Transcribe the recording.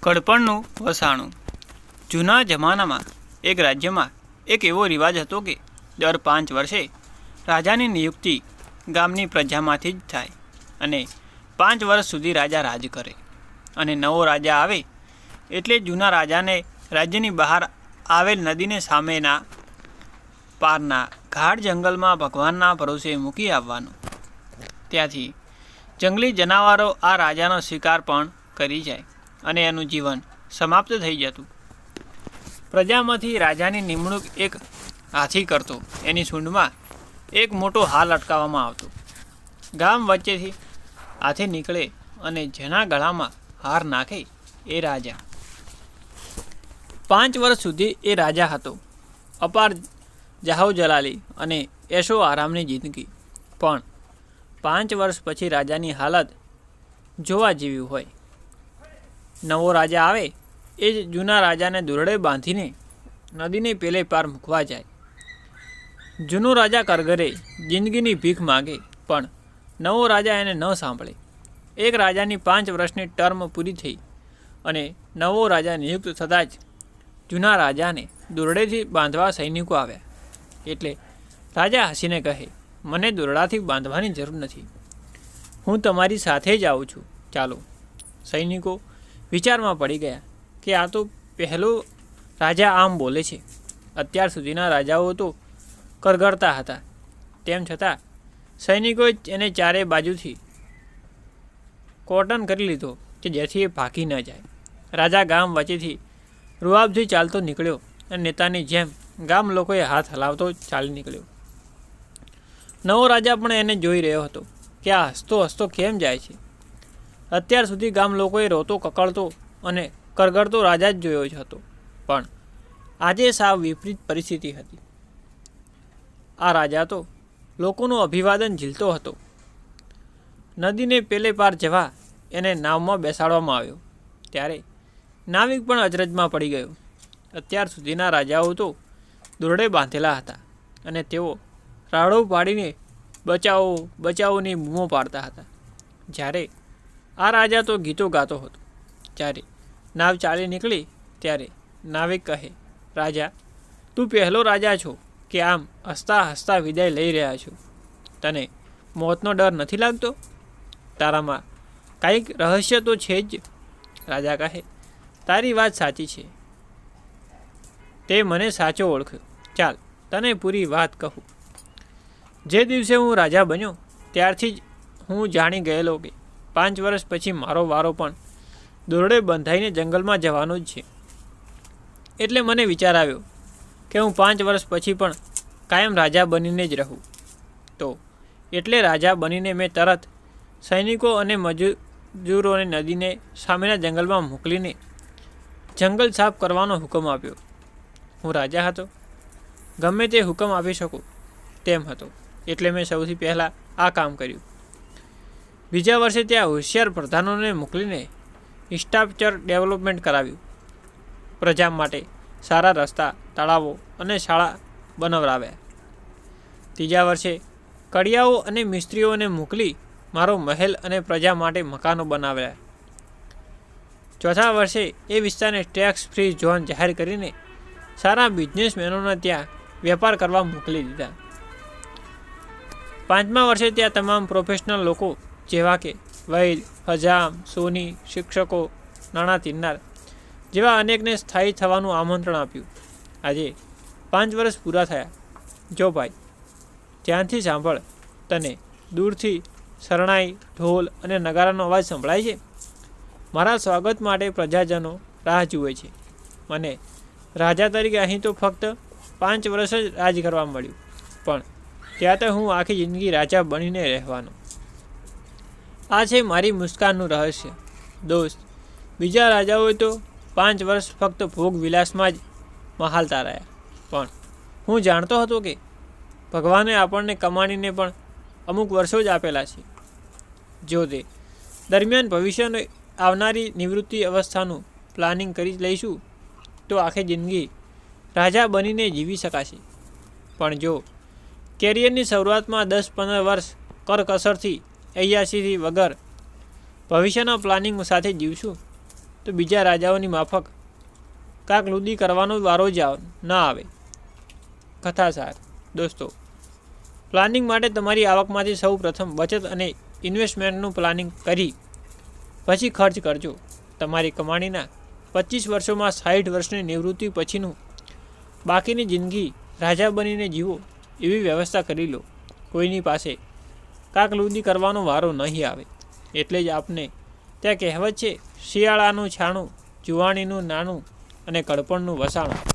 કડપણનું વસાણું. જૂના જમાનામાં એક રાજ્યમાં એક એવો રિવાજ હતો કે દર 5 વર્ષે રાજાની નિયુક્તિ ગામની પ્રજામાંથી જ થાય અને 5 વર્ષ સુધી રાજા રાજ કરે. અને નવો રાજા આવે એટલે જૂના રાજાને રાજ્યની બહાર આવેલ નદીને સામેના પારના ગાઢ જંગલમાં ભગવાનના ભરોસે મૂકી આવવાનું. ત્યાંથી જંગલી જનાવરો આ રાજાનો શિકાર પણ કરી જાય અને એનું જીવન સમાપ્ત થઈ જતું. પ્રજામાંથી રાજાની નિમણૂક એક હાથી કરતો. એની સૂંઢમાં એક મોટો હાલ અટકાવવામાં આવતો. ગામ વચ્ચેથી હાથી નીકળે અને જેના ગળામાં હાર નાખે એ રાજા. 5 વર્ષ સુધી એ રાજા હતો. અપાર જાહો જલાલી અને એશો આરામની જિંદગી. પણ 5 વર્ષ પછી રાજાની હાલત જોવા જેવી હોય. નવો રાજા આવે એ જ જૂના રાજાને દોરડે બાંધીને નદીને પેલે પાર મૂકવા જાય. જૂનો રાજા કરગરે જિંદગીની ભીખ માગે પણ નવો રાજા એને ન સાંભળે. એક રાજાની 5 વર્ષની ટર્મ પૂરી થઈ અને નવો રાજા નિયુક્ત થતાં જ જૂના રાજાને દોરડેથી બાંધવા સૈનિકો આવ્યા. એટલે રાજા હસીને કહે, મને દોરડાથી બાંધવાની જરૂર નથી, હું તમારી સાથે જ આવું છું, ચાલો. સૈનિકો વિચારમાં પડી ગયા કે આ તો પહેલો રાજા આમ બોલે છે. અત્યાર સુધીના રાજાઓ તો કરગરતા હતા. તેમ છતાં સૈનિકોએ એને ચારે બાજુથી કોર્ટન કરી લીધો કે જેથી એ ભાગી ન જાય. રાજા ગામ વચ્ચેથી રૂઆબથી ચાલતો નીકળ્યો અને નેતાની જેમ ગામ લોકોએ હાથ હલાવતો ચાલી નીકળ્યો. નવો રાજા પણ એને જોઈ રહ્યો હતો કે આ હસતો હસતો કેમ જાય છે. અત્યાર સુધી ગામ લોકોએ રોતો કકળતો અને કરગરતો રાજા જ જોયો જ હતો. પણ આજે સાવ વિપરીત પરિસ્થિતિ હતી. આ રાજા તો લોકોનું અભિવાદન ઝીલતો હતો. નદીને પેલે પાર જવા એને નાવમાં બેસાડવામાં આવ્યો ત્યારે નાવિક પણ અચરજમાં પડી ગયો. અત્યાર સુધીના રાજાઓ તો દોરડે બાંધેલા હતા અને તેઓ રાડો પાડીને બચાવો બચાવોની બૂમો પાડતા હતા. જ્યારે આ રાજા તો ગીતો ગાતો હતો. જ્યારે નાવ ચાલી નીકળી ત્યારે નાવિક કહે, રાજા, તું પહેલો રાજા છો કે આમ હસતા હસતા વિદાય લઈ રહ્યા છો. તને મોતનો ડર નથી લાગતો? તારામાં કાંઈક રહસ્ય તો છે જ. રાજા કહે, તારી વાત સાચી છે, તે મને સાચો ઓળખ્યો. ચાલ તને પૂરી વાત કહું. જે દિવસે હું રાજા બન્યો ત્યારથી જ હું જાણી ગયેલો કે 5 વર્ષ પછી મારો વારો પણ દોરડે બંધાઈને જંગલમાં જવાનો જ છે. એટલે મને વિચાર આવ્યો કે હું 5 વર્ષ પછી પણ કાયમ રાજા બનીને જ રહું. તો એટલે રાજા બનીને મેં તરત સૈનિકો અને મજૂરોને નદીને સામેના જંગલમાં મોકલીને જંગલ સાફ કરવાનો હુકમ આપ્યો. હું રાજા હતો, ગમે તે હુકમ આપી શકું તેમ હતો. એટલે મેં સૌથી પહેલાં આ કામ કર્યું. બીજા વર્ષે ત્યાં હોશિયાર પ્રધાનોને મોકલીને ઇન્ફ્રાસ્ટ્રક્ચર ડેવલપમેન્ટ કરાવ્યું. પ્રજા માટે સારા રસ્તા, તળાવો અને શાળા બનાવરાવ્યા. ત્રીજા વર્ષે કડિયાઓ અને મિસ્ત્રીઓને મોકલી મારો મહેલ અને પ્રજા માટે મકાનો બનાવ્યા. ચોથા વર્ષે એ વિસ્તારને ટેક્સ ફ્રી ઝોન જાહેર કરીને સારા બિઝનેસમેનોને ત્યાં વેપાર કરવા મોકલી દીધા. 5મા વર્ષે ત્યાં તમામ પ્રોફેશનલ લોકો જેવા કે વૈદ, હજામ, સોની, શિક્ષકો, નાણાં તિરનાર જેવા અનેકને સ્થાયી થવાનું આમંત્રણ આપ્યું. આજે 5 વર્ષ પૂરા થયા. જો ભાઈ, ધ્યાનથી સાંભળ. તને દૂરથી શરણાઈ, ઢોલ અને નગારાનો અવાજ સંભળાય છે? મારા સ્વાગત માટે પ્રજાજનો રાહ જુએ છે. મને રાજા તરીકે અહીં તો ફક્ત 5 વર્ષ જ રાજ કરવા મળ્યું, પણ ત્યાં તો હું આખી જિંદગી રાજા બનીને રહેવાનો. આ છે મારી મુસ્કાનનું રહસ્ય. દોસ્ત, બીજા રાજાઓએ તો 5 વર્ષ ફક્ત ભોગ વિલાસમાં જ મહાલતા રહ્યા. પણ હું જાણતો હતો કે ભગવાને આપણને કમાણીને પણ અમુક વર્ષો જ આપેલા છે. જો તે દરમિયાન ભવિષ્યને આવનારી નિવૃત્તિ અવસ્થાનું પ્લાનિંગ કરી લઈશું તો આખી જિંદગી રાજા બનીને જીવી શકાશે. પણ જો કેરિયરની શરૂઆતમાં 10-15 વર્ષ કરકસરથી અય્યાશીથી વગર ભવિષ્યના પ્લાનિંગ સાથે જીવશું તો બીજા રાજાઓની માફક કાકલુદી કરવાનો વારો જ ન આવે. કથાસાર. દોસ્તો, પ્લાનિંગ માટે તમારી આવકમાંથી સૌ પ્રથમ બચત અને ઇન્વેસ્ટમેન્ટનું પ્લાનિંગ કરી પછી ખર્ચ કરજો. તમારી કમાણીના 25 વર્ષોમાં 60 વર્ષની નિવૃત્તિ પછીનું બાકીની જિંદગી રાજા બનીને જીવો એવી વ્યવસ્થા કરી લો. કોઈની પાસે કાકલુદી કરવાનો વારો નહીં આવે. એટલે જ આપને ત્યાં કહેવત છે, શિયાળાનું છાણું, જુવાણીનું નાણું અને કડપણનું વસાણું.